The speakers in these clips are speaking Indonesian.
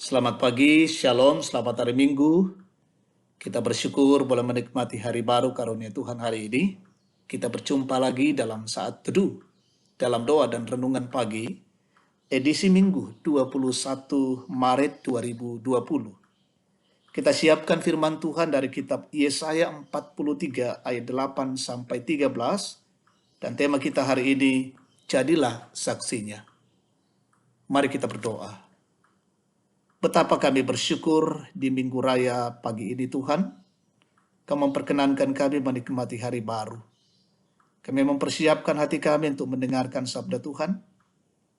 Selamat pagi, shalom, selamat hari Minggu. Kita bersyukur boleh menikmati hari baru karunia Tuhan hari ini. Kita berjumpa lagi dalam saat teduh, dalam doa dan renungan pagi, edisi Minggu 21 Maret 2020. Kita siapkan firman Tuhan dari kitab Yesaya 43 ayat 8 sampai 13, dan tema kita hari ini, jadilah saksinya. Mari kita berdoa. Betapa kami bersyukur di Minggu Raya pagi ini Tuhan, Kau memperkenankan kami menikmati hari baru. Kami mempersiapkan hati kami untuk mendengarkan sabda Tuhan,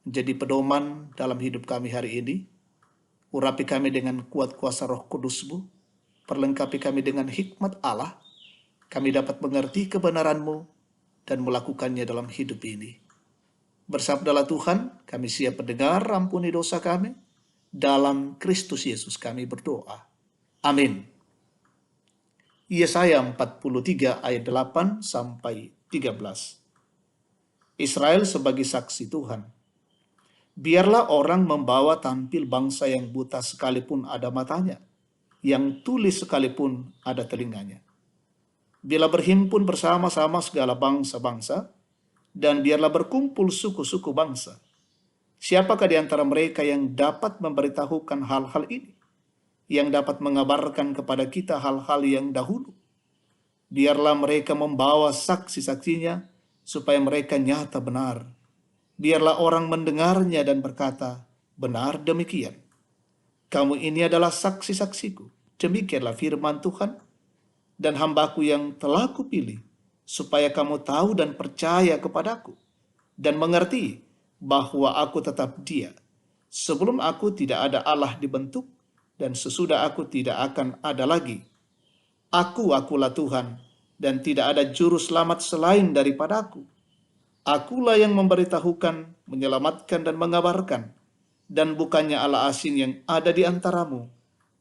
menjadi pedoman dalam hidup kami hari ini. Urapi kami dengan kuat kuasa Roh Kudus-Mu, perlengkapi kami dengan hikmat Allah, kami dapat mengerti kebenaran-Mu dan melakukannya dalam hidup ini. Bersabdalah Tuhan, kami siap mendengar, ampuni dosa kami. Dalam Kristus Yesus kami berdoa. Amin. Yesaya 43 ayat 8 sampai 13. Israel sebagai saksi Tuhan. Biarlah orang membawa tampil bangsa yang buta sekalipun ada matanya, yang tuli sekalipun ada telinganya. Bila berhimpun bersama-sama segala bangsa-bangsa, dan biarlah berkumpul suku-suku bangsa. Siapakah di antara mereka yang dapat memberitahukan hal-hal ini? Yang dapat mengabarkan kepada kita hal-hal yang dahulu? Biarlah mereka membawa saksi-saksinya, supaya mereka nyata benar. Biarlah orang mendengarnya dan berkata, benar demikian. Kamu ini adalah saksi-saksiku. Demikianlah firman Tuhan. Dan hambaku yang telah kupilih, supaya kamu tahu dan percaya kepadaku, dan mengerti bahwa aku tetap Dia. Sebelum aku tidak ada Allah dibentuk, dan sesudah aku tidak akan ada lagi. Akulah Tuhan, dan tidak ada juru selamat selain daripada aku. Akulah yang memberitahukan, menyelamatkan, dan mengabarkan, dan bukannya Allah asing yang ada di antaramu.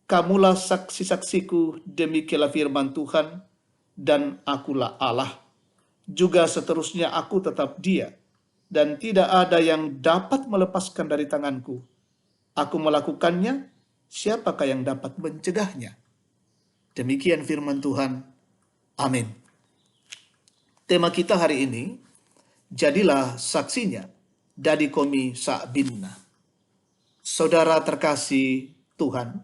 Kamulah saksi-saksiku, demikianlah firman Tuhan, dan akulah Allah. Juga seterusnya aku tetap Dia, dan tidak ada yang dapat melepaskan dari tanganku. Aku melakukannya, siapakah yang dapat mencegahnya? Demikian firman Tuhan. Amin. Tema kita hari ini, jadilah saksinya, dari Komi Sa'binna. Saudara terkasih Tuhan,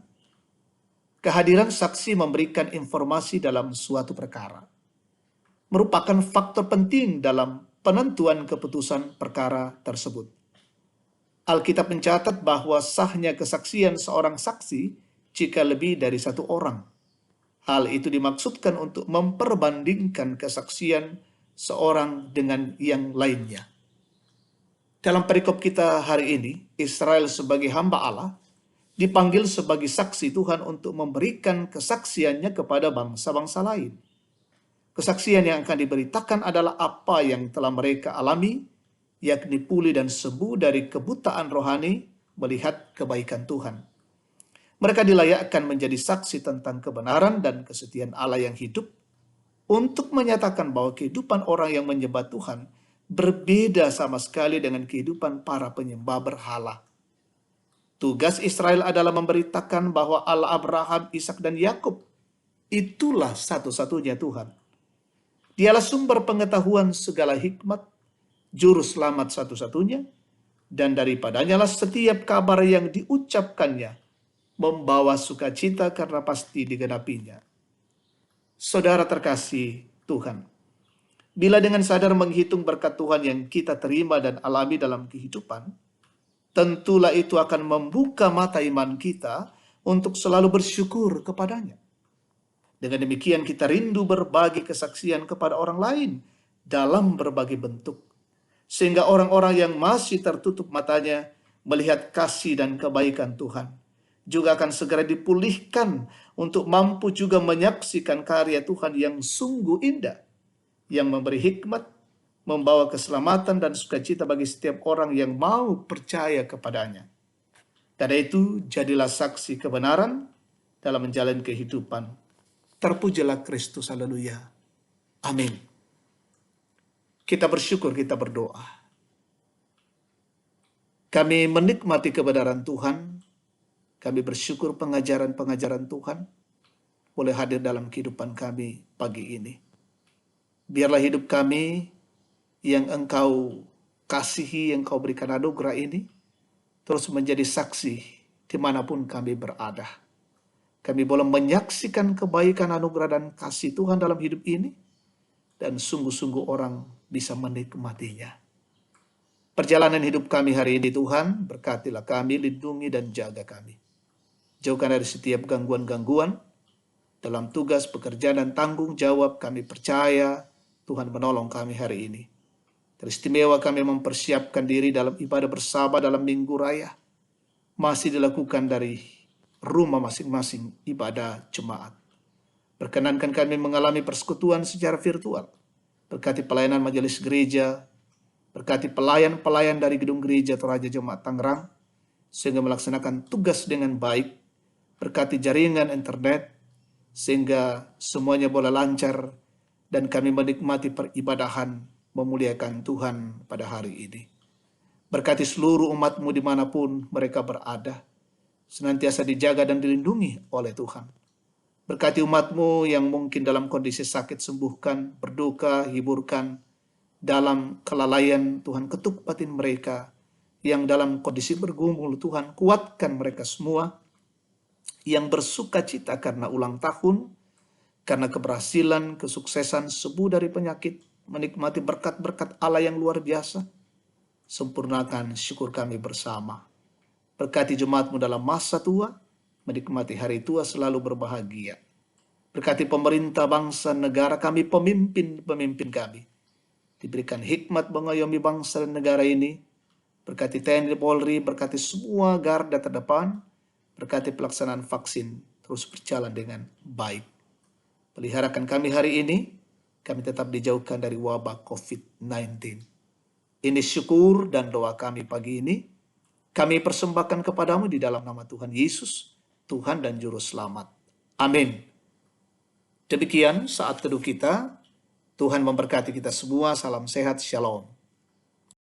kehadiran saksi memberikan informasi dalam suatu perkara, merupakan faktor penting dalam penentuan keputusan perkara tersebut. Alkitab mencatat bahwa sahnya kesaksian seorang saksi jika lebih dari satu orang. Hal itu dimaksudkan untuk memperbandingkan kesaksian seorang dengan yang lainnya. Dalam perikop kita hari ini, Israel sebagai hamba Allah dipanggil sebagai saksi Tuhan untuk memberikan kesaksiannya kepada bangsa-bangsa lain. Kesaksian yang akan diberitakan adalah apa yang telah mereka alami, yakni pulih dan sembuh dari kebutaan rohani melihat kebaikan Tuhan. Mereka dilayakkan menjadi saksi tentang kebenaran dan kesetiaan Allah yang hidup, untuk menyatakan bahwa kehidupan orang yang menyembah Tuhan berbeda sama sekali dengan kehidupan para penyembah berhala. Tugas Israel adalah memberitakan bahwa Allah Abraham, Ishak, dan Yakub itulah satu-satunya Tuhan. Dialah sumber pengetahuan segala hikmat, juru selamat satu-satunya, dan daripadanya lah setiap kabar yang diucapkannya membawa sukacita karena pasti digenapinya. Saudara terkasih Tuhan, bila dengan sadar menghitung berkat Tuhan yang kita terima dan alami dalam kehidupan, tentulah itu akan membuka mata iman kita untuk selalu bersyukur kepadanya. Dengan demikian kita rindu berbagi kesaksian kepada orang lain dalam berbagai bentuk, sehingga orang-orang yang masih tertutup matanya melihat kasih dan kebaikan Tuhan juga akan segera dipulihkan untuk mampu juga menyaksikan karya Tuhan yang sungguh indah, yang memberi hikmat, membawa keselamatan dan sukacita bagi setiap orang yang mau percaya kepadanya. Karena itu, jadilah saksi kebenaran dalam menjalani kehidupan. Terpujilah Kristus, haleluya. Amin. Kita bersyukur, kita berdoa. Kami menikmati kebenaran Tuhan Kami bersyukur pengajaran-pengajaran Tuhan boleh hadir dalam kehidupan kami pagi ini. Biarlah hidup kami yang Engkau kasihi, yang Engkau berikan anugerah ini, terus menjadi saksi dimanapun kami berada. Kami boleh menyaksikan kebaikan, anugerah, dan kasih Tuhan dalam hidup ini, dan sungguh-sungguh orang bisa menikmatinya. Perjalanan hidup kami hari ini Tuhan, berkatilah kami, lindungi dan jaga kami. Jauhkan dari setiap gangguan-gangguan, dalam tugas, pekerjaan, dan tanggung jawab kami percaya Tuhan menolong kami hari ini. Teristimewa kami mempersiapkan diri dalam ibadah bersama dalam Minggu Raya. Masih dilakukan dari rumah masing-masing ibadah jemaat. Perkenankan kami mengalami persekutuan secara virtual. Berkati pelayanan majelis gereja, berkati pelayan-pelayan dari gedung gereja Toraja Jemaat Tangerang, sehingga melaksanakan tugas dengan baik. Berkati jaringan internet, sehingga semuanya boleh lancar, dan kami menikmati peribadahan memuliakan Tuhan pada hari ini. Berkati seluruh umat-Mu dimanapun mereka berada, senantiasa dijaga dan dilindungi oleh Tuhan. Berkati umat-Mu yang mungkin dalam kondisi sakit, sembuhkan, berduka, hiburkan. Dalam kelalaian, Tuhan ketuk batin mereka. Yang dalam kondisi bergumul, Tuhan kuatkan mereka semua. Yang bersuka cita karena ulang tahun, karena keberhasilan, kesuksesan, sembuh dari penyakit, menikmati berkat-berkat Allah yang luar biasa. Sempurnakan syukur kami bersama. Berkati jemaat-Mu dalam masa tua, menikmati hari tua selalu berbahagia. Berkati pemerintah, bangsa, negara kami, pemimpin-pemimpin kami. Diberikan hikmat mengayomi bangsa dan negara ini. Berkati TNI, Polri, berkati semua garda terdepan. Berkati pelaksanaan vaksin terus berjalan dengan baik. Peliharakan kami hari ini, kami tetap dijauhkan dari wabah COVID-19. Ini syukur dan doa kami pagi ini. Kami persembahkan kepadamu di dalam nama Tuhan Yesus, Tuhan dan Juru Selamat. Amin. Demikian saat teduh kita. Tuhan memberkati kita semua. Salam sehat, shalom.